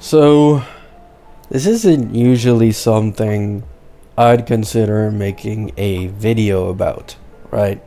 So, this isn't usually something I'd consider making a video about, right?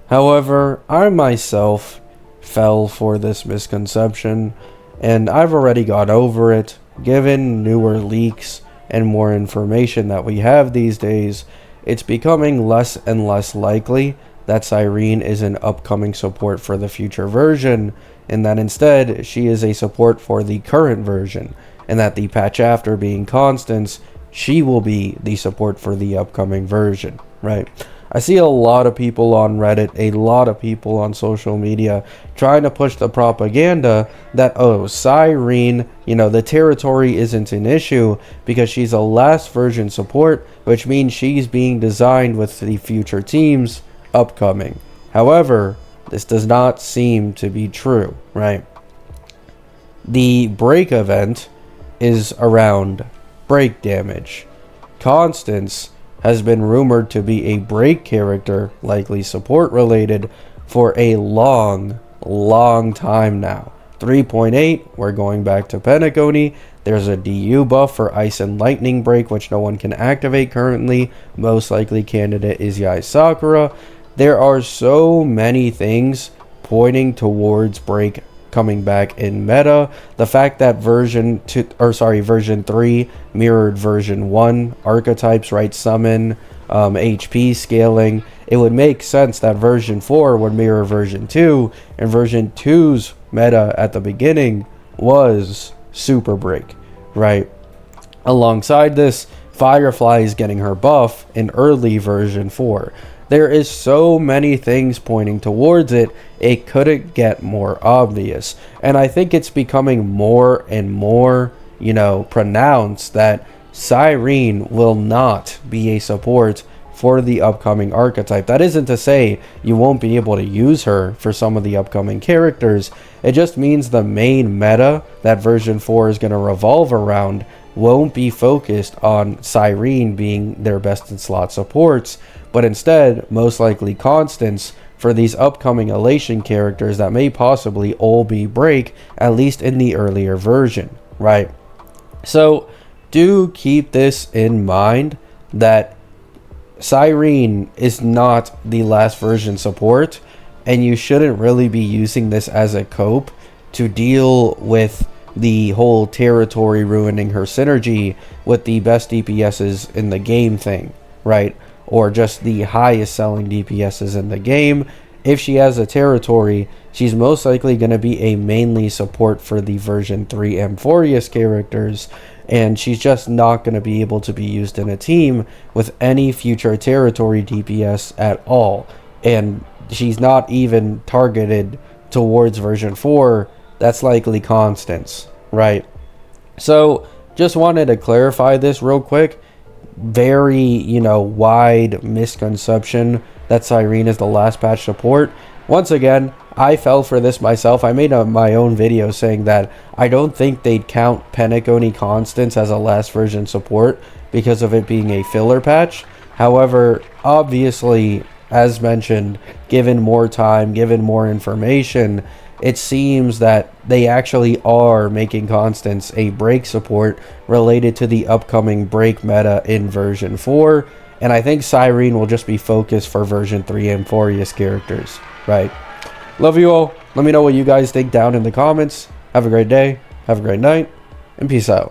However, I myself fell for this misconception, and I've already got over it. Given newer leaks and more information that we have these days, it's becoming less and less likely that Cyrene is an upcoming support for the future version, and that instead she is a support for the current version, and that the patch after being Constance, she will be the support for the upcoming version, right? I see a lot of people on Reddit, a lot of people on social media trying to push the propaganda that, oh, Cyrene, the territory isn't an issue because she's a last version support, which means she's being designed with the future teams upcoming. However, this does not seem to be true, right? The break event is around break damage. Constance has been rumored to be a break character, likely support related, for a long time now. 3.8, we're going back to Pentagony. There's a DU buff for Ice and Lightning break, which no one can activate currently. Most likely candidate is Yai Sakura. There are so many things pointing towards break coming back in meta. The fact that version 3 mirrored version 1 archetypes, right? Summon, HP scaling, it would make sense that version 4 would mirror version 2, and version 2's meta at the beginning was super break, right? Alongside this, Firefly is getting her buff in early version 4. There is so many things pointing towards it, it couldn't get more obvious. And I think it's becoming more and more, pronounced that Cyrene will not be a support for the upcoming archetype. That isn't to say you won't be able to use her for some of the upcoming characters. It just means the main meta that version 4 is going to revolve around won't be focused on Cyrene being their best in slot supports, but instead most likely Constance for these upcoming Elation characters that may possibly all be break, at least in the earlier version, right? So do keep this in mind that Cyrene is not the last version support, and you shouldn't really be using this as a cope to deal with the whole territory ruining her synergy with the best DPSs in the game thing, right? Or just the highest selling DPSs in the game. If she has a territory, she's most likely going to be a mainly support for the version 3 Amphorius characters, and she's just not going to be able to be used in a team with any future territory DPS at all. And she's not even targeted towards version 4. That's likely Constance, right? So just wanted to clarify this real quick. Very, wide misconception that Cyrene is the last patch support. Once again, I fell for this myself. I made my own video saying that I don't think they'd count Pentagony Constance as a last version support because of it being a filler patch. However, obviously, as mentioned, given more time, given more information, it seems that they actually are making Constance a break support related to the upcoming break meta in version 4. And I think Cyrene will just be focused for version 3 Amphorius characters, right? Love you all. Let me know what you guys think down in the comments. Have a great day. Have a great night. And peace out.